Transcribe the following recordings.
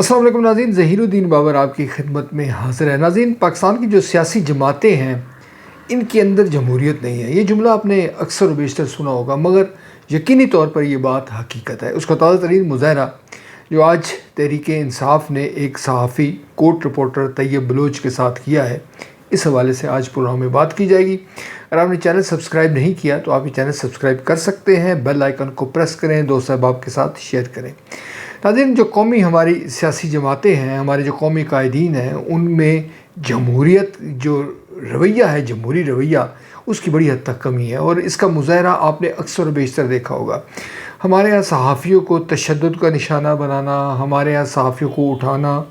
السلام علیکم ناظرین، ظہیرالدین بابر آپ کی خدمت میں حاضر ہے۔ ناظرین، پاکستان کی جو سیاسی جماعتیں ہیں ان کے اندر جمہوریت نہیں ہے۔ یہ جملہ آپ نے اکثر و بیشتر سنا ہوگا، مگر یقینی طور پر یہ بات حقیقت ہے۔ اس کا تازہ ترین مظاہرہ جو آج تحریک انصاف نے ایک صحافی کورٹ رپورٹر طیب بلوچ کے ساتھ کیا ہے، اس حوالے سے آج پروگرام میں بات کی جائے گی۔ اگر آپ نے چینل سبسکرائب نہیں کیا تو آپ یہ چینل سبسکرائب کر سکتے ہیں، بیل آئیکن کو پریس کریں، دوست احباب کے ساتھ شیئر کریں۔ ناظرین، جو قومی ہماری سیاسی جماعتیں ہیں، ہمارے جو قومی قائدین ہیں، ان میں جمہوریت جو رویہ ہے، جمہوری رویہ، اس کی بڑی حد تک کمی ہے، اور اس کا مظاہرہ آپ نے اکثر و بیشتر دیکھا ہوگا۔ ہمارے یہاں صحافیوں کو تشدد کا نشانہ بنانا، ہمارے یہاں صحافیوں کو اٹھانا،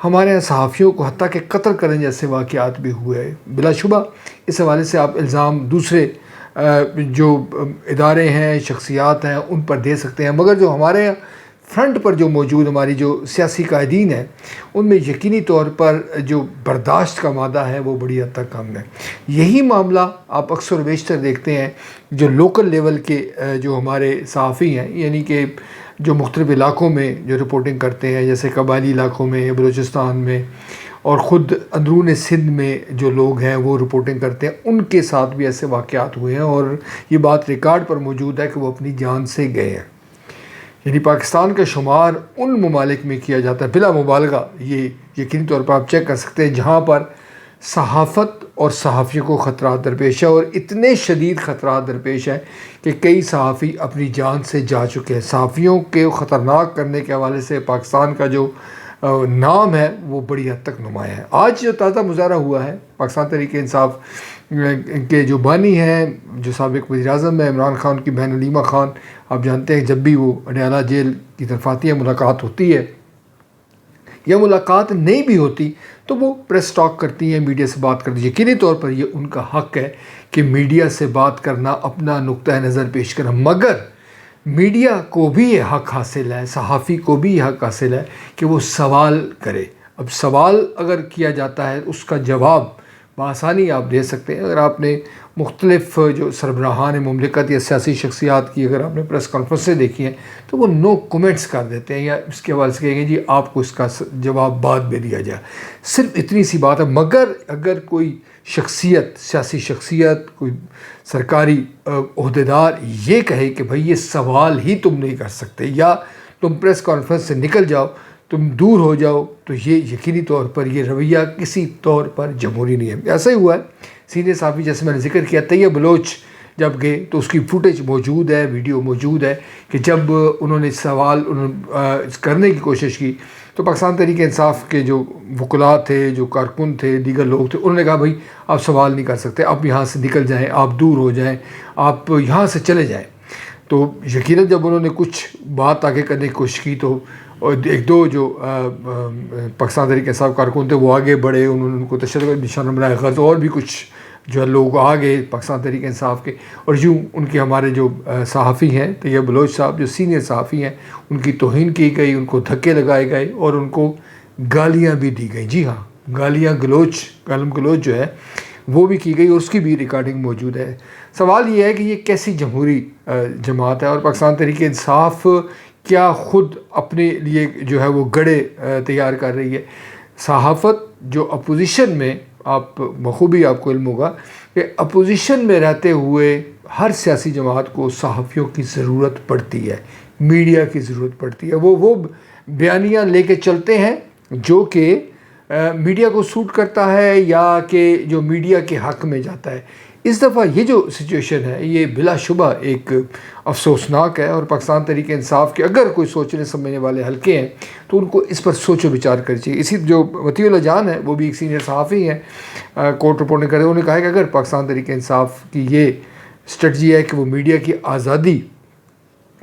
ہمارے یہاں صحافیوں کو حتیٰ کہ قتل کرنے جیسے واقعات بھی ہوئے۔ بلا شبہ اس حوالے سے آپ الزام دوسرے جو ادارے ہیں، شخصیات ہیں، ان پر دے سکتے ہیں، مگر جو ہمارے فرنٹ پر جو موجود ہماری جو سیاسی قائدین ہیں، ان میں یقینی طور پر جو برداشت کا مادہ ہے وہ بڑی حد تک کم ہے۔ یہی معاملہ آپ اکثر و بیشتر دیکھتے ہیں جو لوکل لیول کے جو ہمارے صحافی ہیں، یعنی کہ جو مختلف علاقوں میں جو رپورٹنگ کرتے ہیں، جیسے قبائلی علاقوں میں، بلوچستان میں، اور خود اندرون سندھ میں جو لوگ ہیں وہ رپورٹنگ کرتے ہیں، ان کے ساتھ بھی ایسے واقعات ہوئے ہیں، اور یہ بات ریکارڈ پر موجود ہے کہ وہ اپنی جان سے گئے ہیں۔ یعنی پاکستان کا شمار ان ممالک میں کیا جاتا ہے، بلا مبالغہ یہ یقینی طور پر آپ چیک کر سکتے ہیں، جہاں پر صحافت اور صحافیوں کو خطرات درپیش ہے، اور اتنے شدید خطرات درپیش ہیں کہ کئی صحافی اپنی جان سے جا چکے ہیں۔ صحافیوں کے خطرناک کرنے کے حوالے سے پاکستان کا جو نام ہے وہ بڑی حد تک نمایاں ہے۔ آج جو تازہ مظاہرہ ہوا ہے، پاکستان تحریک انصاف کے جو بانی ہیں، جو سابق وزیر اعظم ہیں عمران خان کی بہن علیمہ خان، آپ جانتے ہیں جب بھی وہ اڈیالہ جیل کی طرف آتی ہے، ملاقات ہوتی ہے یا ملاقات نہیں بھی ہوتی تو وہ پریس ٹاک کرتی ہیں، میڈیا سے بات کرتی ہیں۔ یقینی طور پر یہ ان کا حق ہے کہ میڈیا سے بات کرنا، اپنا نقطہ نظر پیش کرنا، مگر میڈیا کو بھی یہ حق حاصل ہے، صحافی کو بھی یہ حق حاصل ہے کہ وہ سوال کرے۔ اب سوال اگر کیا جاتا ہے اس کا جواب بآسانی آپ دے سکتے ہیں۔ اگر آپ نے مختلف جو سربراہان مملکت یا سیاسی شخصیات کی اگر آپ نے پریس کانفرنسیں دیکھی ہیں تو وہ نو کومنٹس کر دیتے ہیں، یا اس کے حوالے سے کہیں گے جی آپ کو اس کا جواب بعد میں دیا جائے، صرف اتنی سی بات ہے۔ مگر اگر کوئی شخصیت، سیاسی شخصیت، کوئی سرکاری عہدیدار یہ کہے کہ بھئی یہ سوال ہی تم نہیں کر سکتے، یا تم پریس کانفرنس سے نکل جاؤ، تم دور ہو جاؤ، تو یہ یقینی طور پر یہ رویہ کسی طور پر جمہوری نہیں ہے۔ ایسا ہی ہوا ہے، سینئر صحافی جیسے میں نے ذکر کیا طیب بلوچ جب گئے تو اس کی فوٹیج موجود ہے، ویڈیو موجود ہے کہ جب انہوں نے سوال کرنے کی کوشش کی تو پاکستان تحریک انصاف کے جو وکلاء تھے، جو کارکن تھے، دیگر لوگ تھے، انہوں نے کہا بھائی آپ سوال نہیں کر سکتے، آپ یہاں سے نکل جائیں، آپ دور ہو جائیں، آپ یہاں سے چلے جائیں۔ تو یقیناً جب انہوں نے کچھ بات آگے کرنے کی کوشش کی تو ایک دو جو پاکستان تحریک انصاف کارکن تھے وہ آگے بڑھے، انہوں نے ان کو تشدد کا نشانہ بنایا، غرض اور بھی کچھ جو ہے لوگ آگے پاکستان تحریک انصاف کے، اور یوں ان کے ہمارے جو صحافی ہیں طیب بلوچ صاحب جو سینئر صحافی ہیں، ان کی توہین کی گئی، ان کو دھکے لگائے گئے اور ان کو گالیاں بھی دی گئیں۔ جی ہاں، گالیاں گالم گلوچ جو ہے وہ بھی کی گئی، اور اس کی بھی ریکارڈنگ موجود ہے۔ سوال یہ ہے کہ یہ کیسی جمہوری جماعت ہے، اور پاکستان تحریک انصاف کیا خود اپنے لیے جو ہے وہ گڑھے تیار کر رہی ہے؟ صحافت جو اپوزیشن میں، آپ بخوبی آپ کو علم ہوگا کہ اپوزیشن میں رہتے ہوئے ہر سیاسی جماعت کو صحافیوں کی ضرورت پڑتی ہے، میڈیا کی ضرورت پڑتی ہے۔ وہ بیانیاں لے کے چلتے ہیں جو کہ میڈیا کو سوٹ کرتا ہے یا کہ جو میڈیا کے حق میں جاتا ہے۔ اس دفعہ یہ جو سچویشن ہے یہ بلا شبہ ایک افسوسناک ہے، اور پاکستان تحریک انصاف کے اگر کوئی سوچنے سمجھنے والے حلقے ہیں تو ان کو اس پر سوچ و بچار کرنی چاہیے۔ اسی جو وطیع اللہ جان ہے وہ بھی ایک سینئر صحافی ہیں، کورٹ رپورٹنگ کر رہے ہیں، انہوں نے کہا کہ اگر پاکستان تحریک انصاف کی یہ اسٹریٹجی ہے کہ وہ میڈیا کی آزادی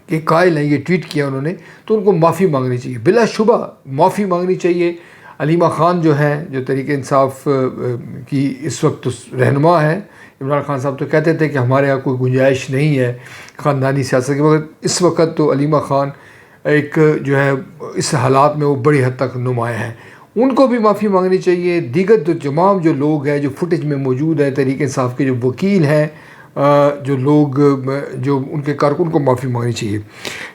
کے قائل ہیں، یہ ٹویٹ کیا انہوں نے، تو ان کو معافی مانگنی چاہیے، بلا شبہ معافی مانگنی چاہیے۔ علیمہ خان جو ہیں، جو تحریک انصاف کی اس وقت رہنما ہیں، عمران خان صاحب تو کہتے تھے کہ ہمارے یہاں کوئی گنجائش نہیں ہے خاندانی سیاست کی، مگر اس وقت تو علیمہ خان ایک جو ہے اس حالات میں وہ بڑی حد تک نمایاں ہیں، ان کو بھی معافی مانگنی چاہیے۔ دیگر جو تمام جو لوگ ہیں جو فوٹیج میں موجود ہیں، تحریک انصاف کے جو وکیل ہیں، جو لوگ جو ان کے کارکن کو معافی مانگنی چاہیے۔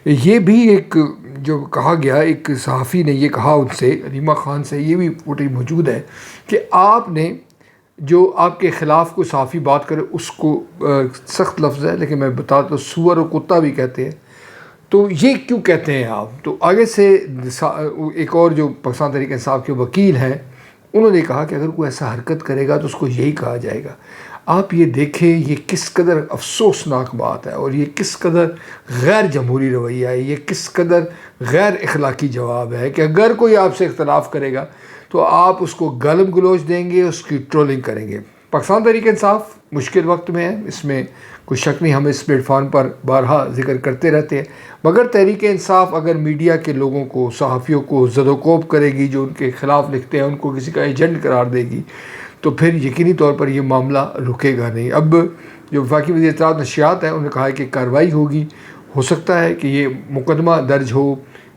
یہ بھی ایک جو کہا گیا، ایک صحافی نے یہ کہا ان سے، ریما خان سے، یہ بھی فوٹیج موجود ہے کہ آپ نے جو آپ کے خلاف کوئی صحافی بات کرے اس کو سخت لفظ ہے لیکن میں بتاتا ہوں سور و کتا بھی کہتے ہیں، تو یہ کیوں کہتے ہیں آپ؟ تو آگے سے ایک اور جو پاکستان تحریک انصاف کے وکیل ہیں انہوں نے کہا کہ اگر کوئی ایسا حرکت کرے گا تو اس کو یہی کہا جائے گا۔ آپ یہ دیکھیں یہ کس قدر افسوسناک بات ہے، اور یہ کس قدر غیر جمہوری رویہ ہے، یہ کس قدر غیر اخلاقی جواب ہے کہ اگر کوئی آپ سے اختلاف کرے گا تو آپ اس کو گالم گلوچ دیں گے، اس کی ٹرولنگ کریں گے۔ پاکستان تحریک انصاف مشکل وقت میں ہے، اس میں کوئی شک نہیں، ہم اس پلیٹ فارم پر بارہا ذکر کرتے رہتے ہیں، مگر تحریک انصاف اگر میڈیا کے لوگوں کو، صحافیوں کو زد و کوب کرے گی، جو ان کے خلاف لکھتے ہیں ان کو کسی کا ایجنٹ قرار دے گی، تو پھر یقینی طور پر یہ معاملہ رکے گا نہیں۔ اب جو وفاقی وزیر اطلاعات نشریات ہیں انہوں نے کہا ہے کہ کارروائی ہوگی، ہو سکتا ہے کہ یہ مقدمہ درج ہو،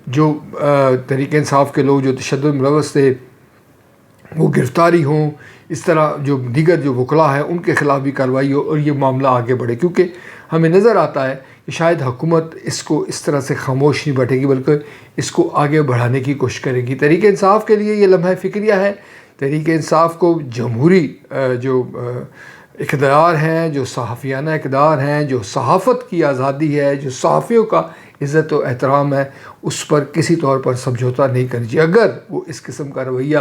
جو تحریک انصاف کے لوگ جو تشدد ملوث تھے وہ گرفتاری ہوں، اس طرح جو دیگر جو وکلاء ہیں ان کے خلاف بھی کارروائی ہو اور یہ معاملہ آگے بڑھے، کیونکہ ہمیں نظر آتا ہے کہ شاید حکومت اس کو اس طرح سے خاموش نہیں بیٹھے گی بلکہ اس کو آگے بڑھانے کی کوشش کرے گی۔ تحریک انصاف کے لیے یہ لمحہ فکریہ ہے، تحریک انصاف کو جمہوری جو اقدار ہیں، جو صحافیانہ اقدار ہیں، جو صحافت کی آزادی ہے، جو صحافیوں کا عزت و احترام ہے، اس پر کسی طور پر سمجھوتہ نہیں کرنی چاہیے۔ اگر وہ اس قسم کا رویہ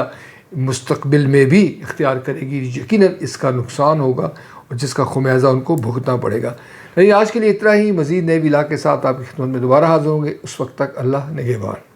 مستقبل میں بھی اختیار کرے گی یقیناً اس کا نقصان ہوگا اور جس کا خمیازہ ان کو بھگتنا پڑے گا۔ لیکن آج کے لیے اتنا ہی، مزید نئے ویلاگ کے ساتھ آپ کی خدمت میں دوبارہ حاضر ہوں گے، اس وقت تک اللہ نگہبان۔